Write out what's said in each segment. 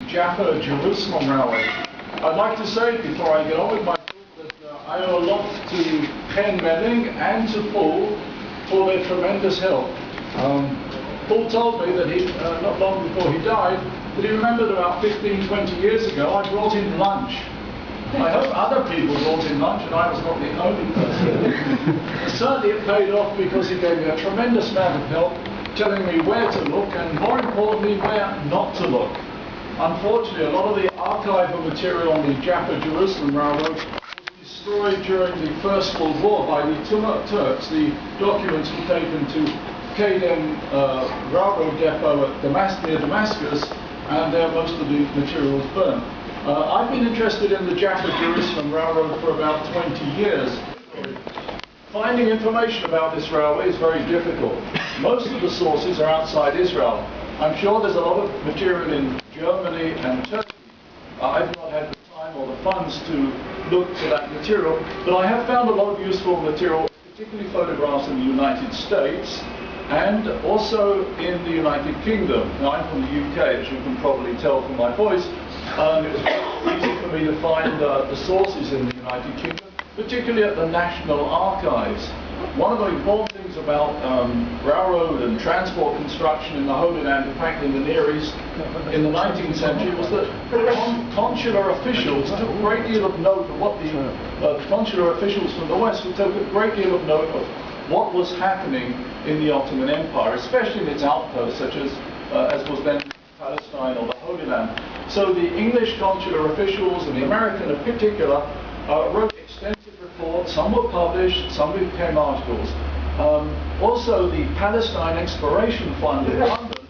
Jaffa Jerusalem Railway. I'd like to say, before I get on with my talk, that I owe a lot to Ken Menning and to Paul for their tremendous help. Paul told me that not long before he died, that he remembered about 15, 20 years ago, I brought him lunch. I hope other people brought him lunch and I was not the only person. Certainly it paid off because he gave me a tremendous amount of help, telling me where to look and, more importantly, where not to look. Unfortunately, a lot of the archival material on the Jaffa Jerusalem Railroad was destroyed during the First World War by the Turks. The documents were taken to Kedem Railroad Depot at near Damascus, and there most of the material was burned. I've been interested in the Jaffa Jerusalem Railroad for about 20 years. Finding information about this railway is very difficult. Most of the sources are outside Israel. I'm sure there's a lot of material in Germany and Turkey. I've not had the time or the funds to look for that material, but I have found a lot of useful material, particularly photographs in the United States and also in the United Kingdom. Now, I'm from the UK, as you can probably tell from my voice. It was very easy for me to find the sources in the United Kingdom, particularly at the National Archives. One of the important things about railroad and transport construction in the Holy Land, in fact in the Near East, in the 19th century, was that consular officials took a great deal of note of what the consular officials from the West took a great deal of note of what was happening in the Ottoman Empire, especially in its outposts, such as was then Palestine or the Holy Land. So the English consular officials, and the American in particular, wrote extensive reports. Some were published, some became articles. Also, the Palestine Exploration Fund in London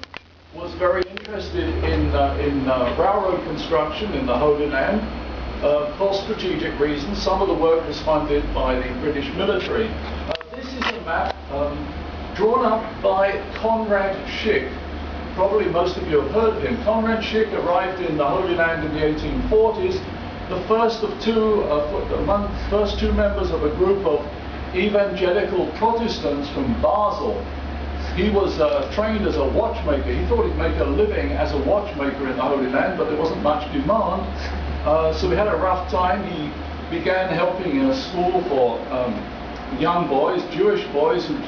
was very interested in railroad construction in the Holy Land for strategic reasons. Some of the work was funded by the British military. This is a map drawn up by Conrad Schick. Probably most of you have heard of him. Conrad Schick arrived in the Holy Land in the 1840s, the first two members of a group of evangelical Protestants from Basel. He was trained as a watchmaker. He thought he'd make a living as a watchmaker in the Holy Land, but there wasn't much demand. So he had a rough time. He began helping in a school for young boys, Jewish boys who'd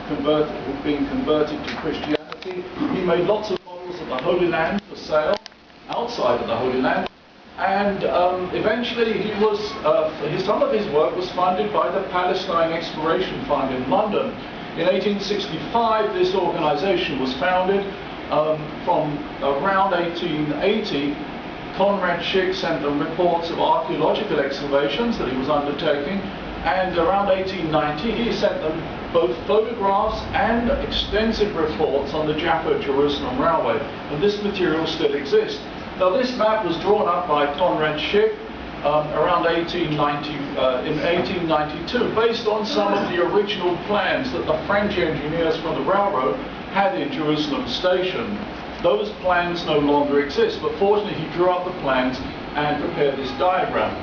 been converted to Christianity. He made lots of models of the Holy Land for sale outside of the Holy Land. And eventually he was, some of his work was funded by the Palestine Exploration Fund in London. In 1865, this organization was founded. From around 1880, Conrad Schick sent them reports of archaeological excavations that he was undertaking. And around 1890, he sent them both photographs and extensive reports on the Jaffa Jerusalem Railway. And this material still exists. Now, this map was drawn up by Conrad Schick around 1890, in 1892, based on some of the original plans that the French engineers from the railroad had in Jerusalem Station. Those plans no longer exist, but fortunately he drew up the plans and prepared this diagram.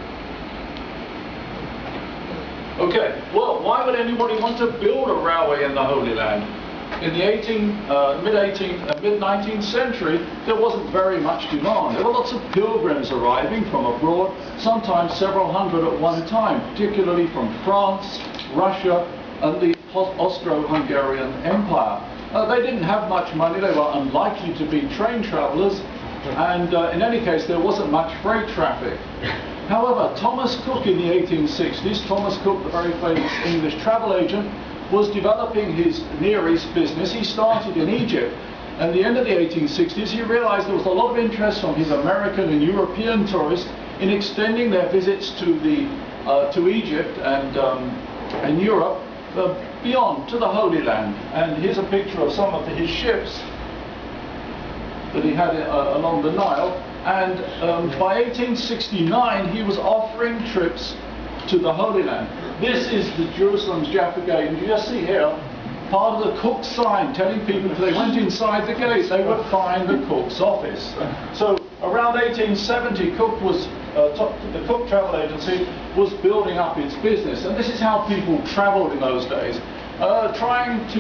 Okay, well, why would anybody want to build a railway in the Holy Land? In the mid-19th century, there wasn't very much demand. There were lots of pilgrims arriving from abroad, sometimes several hundred at one time, particularly from France, Russia, and the Austro-Hungarian Empire. They didn't have much money, they were unlikely to be train travelers, and in any case, there wasn't much freight traffic. However, Thomas Cook in the 1860s, Thomas Cook, the very famous English travel agent, was developing his Near East business. He started in Egypt, and at the end of the 1860s he realized there was a lot of interest from his American and European tourists in extending their visits to Egypt and Europe beyond to the Holy Land. And here's a picture of some of his ships that he had along the Nile. And by 1869 he was offering trips to the Holy Land. This is the Jerusalem's Jaffa Gate, and you just see here part of the cook's sign telling people if they went inside the gate they would find the cook's office. So around 1870, the Cook Travel Agency was building up its business, and this is how people travelled in those days, trying to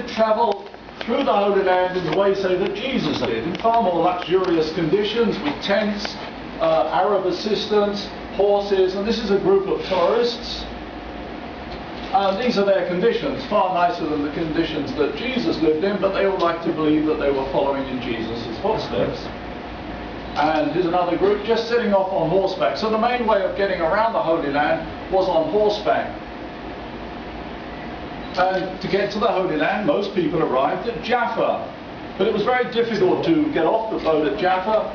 travel through the Holy Land in the way, say, that Jesus did, in far more luxurious conditions with tents, Arab assistance, horses, and this is a group of tourists. These are their conditions, far nicer than the conditions that Jesus lived in, but they all like to believe that they were following in Jesus' footsteps. And here's another group just sitting off on horseback. So the main way of getting around the Holy Land was on horseback. And to get to the Holy Land, most people arrived at Jaffa. But it was very difficult to get off the boat at Jaffa.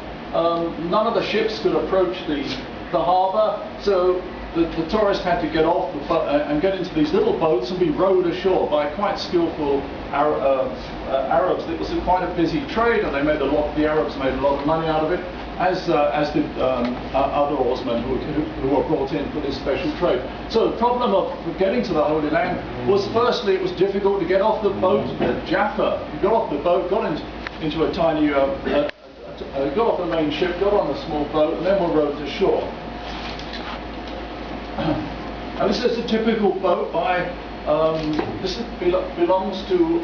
None of the ships could approach the harbour, so the tourists had to get off the boat and get into these little boats and be rowed ashore by quite skillful Arabs. It was quite a busy trade, and the Arabs made a lot of money out of it, as did other oarsmen who were brought in for this special trade. So the problem of getting to the Holy Land was, firstly, it was difficult to get off the boat at Jaffa. You got off the boat, got into a tiny, got off the main ship, got on a small boat, and then were rowed to shore. And this is a typical boat by, belongs to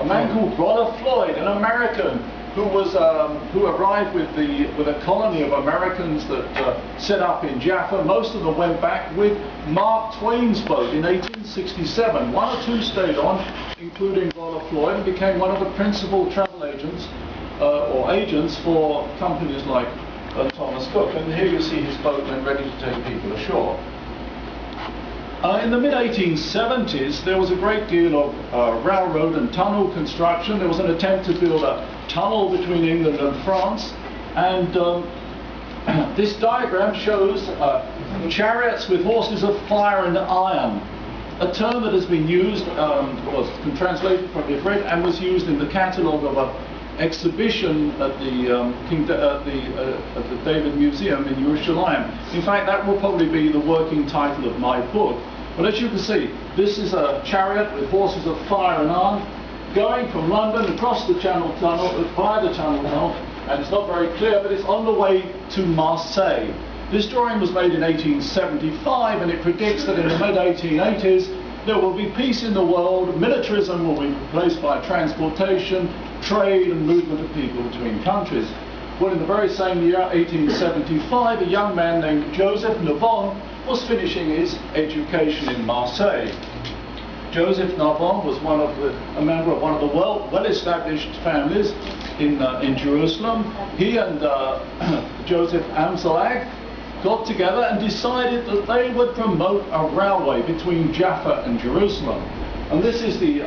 a man called Brother Floyd, an American who arrived with a colony of Americans that set up in Jaffa. Most of them went back with Mark Twain's boat in 1867. One or two stayed on, including Brother Floyd, and became one of the principal travel agents or agents for companies like Thomas Cook. And here you see his boat then ready to take people ashore. In the mid-1870s, there was a great deal of railroad and tunnel construction. There was an attempt to build a tunnel between England and France, and this diagram shows chariots with horses of fire and iron, a term that has been used, was translated from the French and was used in the catalogue of an exhibition at the David Museum in Jerusalem. In fact, that will probably be the working title of my book. But as you can see, this is a chariot with horses of fire and iron going from London across the Channel Tunnel, via the Channel Tunnel, and it's not very clear, but it's on the way to Marseille. This drawing was made in 1875, and it predicts that in the mid-1880s there will be peace in the world, militarism will be replaced by transportation, trade and movement of people between countries. Well, in the very same year, 1875, a young man named Joseph Navon was finishing his education in Marseille. Joseph Navon was a member of one of the well-established families in Jerusalem. He and Joseph Amsalag got together and decided that they would promote a railway between Jaffa and Jerusalem. And this is the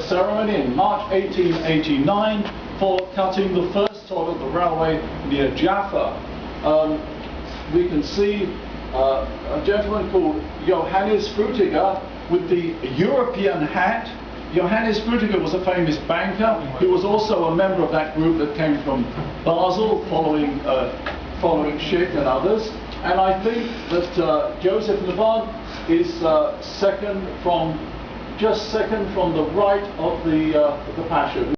ceremony in March 1889 for cutting the first sod of the railway near Jaffa. We can see a gentleman called Johannes Frutiger with the European hat. Johannes Frutiger was a famous banker. He was also a member of that group that came from Basel following Schick and others. And I think that Joseph Navon is just second from the right of the Pasha.